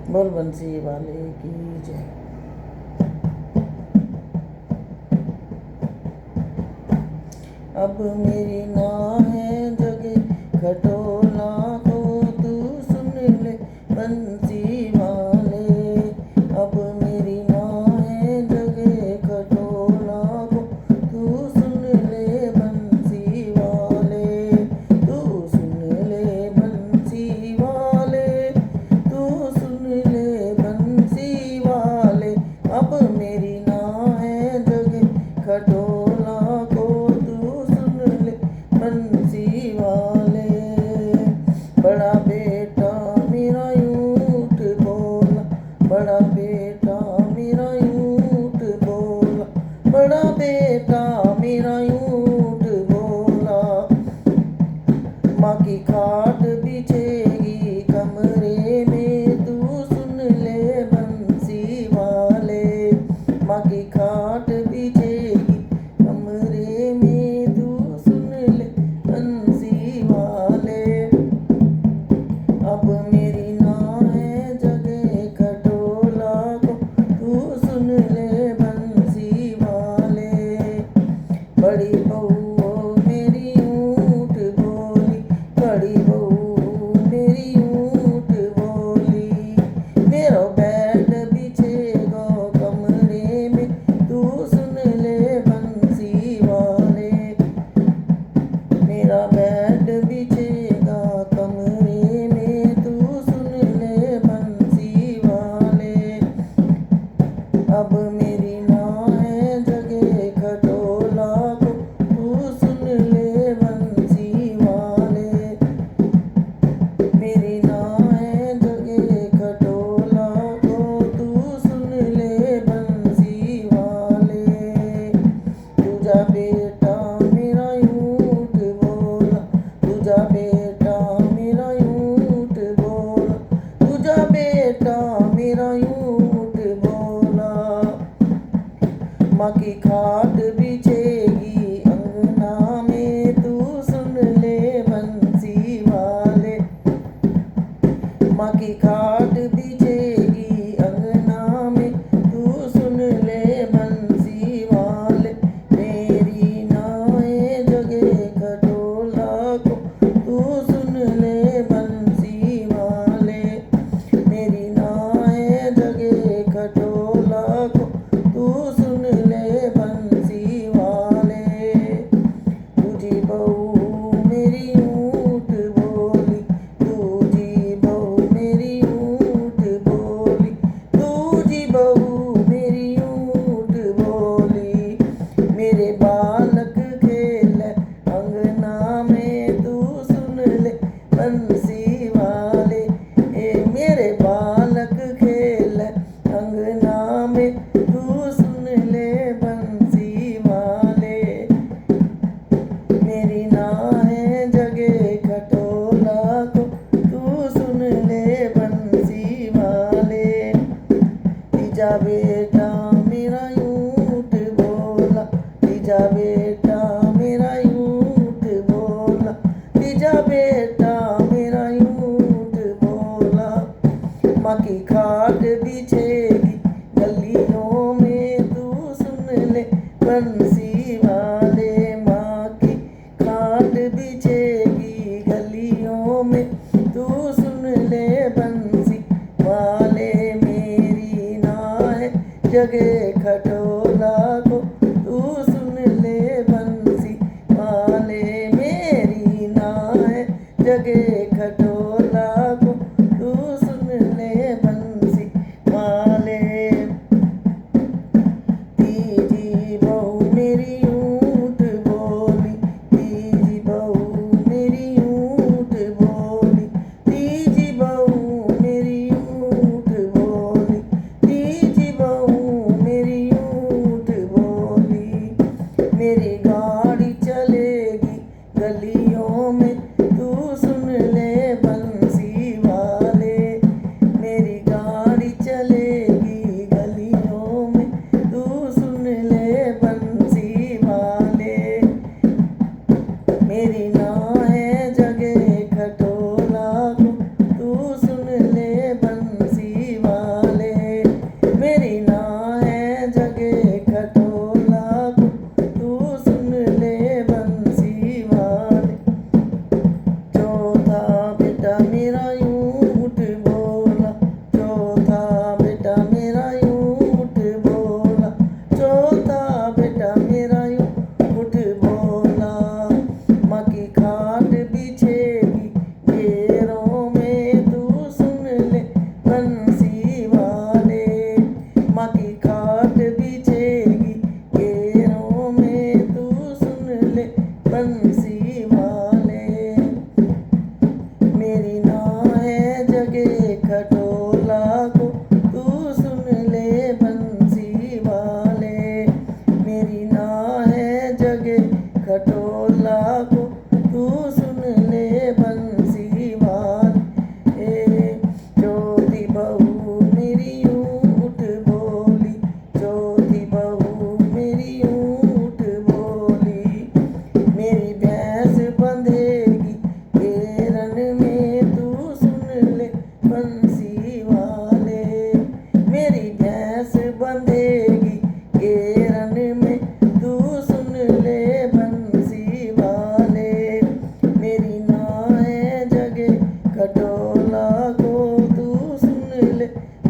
बोल बंसी वाले की जय। अब मेरी नाव है जगे खटोला को तू सुन ले बंसी वाले। अब मेरी नाव है जगे खटोला को तू सुन ले बंसी वाले। तू सुन ले बंसी वाले, तू सुन ले बंसी वाले। अब मेरी नाव है जगे खटोला को बंसी वाले। बड़ा बेटा मेरा ऊँट बोला, बड़ा बेटा मेरा ऊँट बोला, बड़ा बेटा मेरा ऊँट बोला। माँ की खाट बिछेगी कमरे में तू सुन ले बंसी वाले। माँ की खाट बिछेगी कमरे में तू सुन ले बंसी वाले। अब मेरी नाव है जगे खटोला को तू सुन ले बंसी वाले। बड़ी बहू मेरी ऊँट बोली, बड़ी बहू मेरी ऊँट बोली। मेरा बेड बिछेगा कमरे में तू सुन ले बंसी वाले। मेरा बेड बिछेगा कमरे में तू सुन ले बंसी वाले। अब मेरी नाव है जगे खटोला को तू सुन ले बंसी वाले। मेरी नाव है जगे खटोला को तू सुन ले बंसी वाले। तुझा बेटा मेरा ऊँट बोला, तुझा बेटा मेरा ऊँट बोला, तुझा बेटा मेरा ऊँट बोला। माँ की खाट बिछेगी अंगना में तू सुन ले बंसी वाले। माँ की खाट बिछेगी अंगना में तू सुन ले बंसी वाले। मेरी नाव जगे खटोला को तू सुन ले बंसी वाले। मेरी नाव जगे खटोला को तू सुन ले बंसी वाले। तुझी बहू मेरी ऊँट बोली, तुझी बहू मेरी ऊँट बोली, तुझी बहू मेरी ऊँट बोली। मेरे बालक खेल अंगना में तू सुन ले बंसी वाले। मेरे बालक खेल अंगना में तू सुन ले बंसी वाले। मेरी नाव है जगे खटोला को तू सुन ले बंसी वाले। तीजा बेटा मेरा ऊँट बोला, तीजा बेटा मेरा ऊँट बोला, तीजा बेटा मेरा ऊँट बोला। माँ की खाट बिछेगी गलियों में तू सुन ले बंसी वाले। माँ की खाट बिछेगी गलियों में तू सुन ले बंसी वाले। मेरी नाव है जगे खटोला को तू सुन ले बंसी वाले। मेरी नाव है जगे खटोला को तू सुन ले बंसी वाले। तीजी बहू मेरी ऊँट बोली, तीजी बहू मेरी ऊँट बोली, तीजी बहू मेरी ऊँट बोली, तीजी बहू मेरी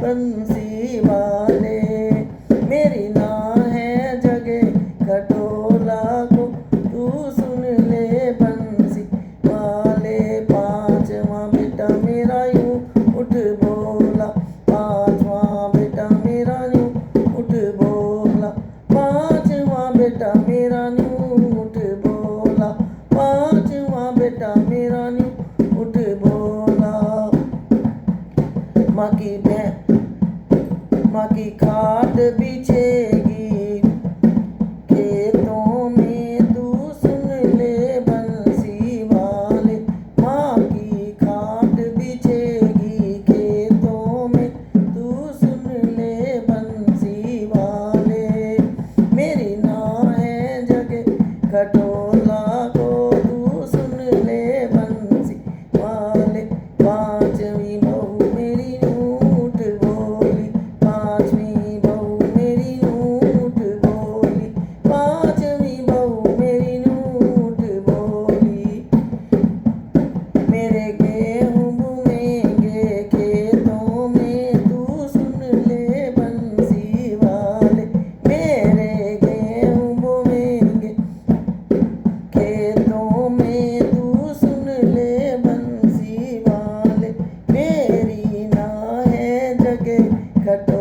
बंसी वाले, मेरी ना है जगह खटोला को तू सुन ले बंसी वाले। पांचवा बेटा मेरा यूं उठ बोला, पांचवा बेटा मेरा यूं उठ बोला, पांचवा बेटा मेरा यूं उठ बोला, पांचवा बेटा मेरा यूं उठ बोला। माँ की खाट बिछेगी खेतों में तू सुन ले बंसी वाले, माँ की खाट बिछेगी खेतों में तू सुन ले बंसी वाले, मेरी ना है जगह खटोला को तू सुन ले बंसी वाले। पांचवी बहू मेरी ऊँट बोली, पांचवी बहू मेरी ऊँट बोली, पांचवी बहू मेरी ऊँट बोली। मेरे गेहूँ बुनेंगे खेतों में तू सुन ले बंसी वाले, मेरे गेहूँ बुनेंगे खेतों में तू सुन ले बंसी वाले, मेरी ना है जगह खटोला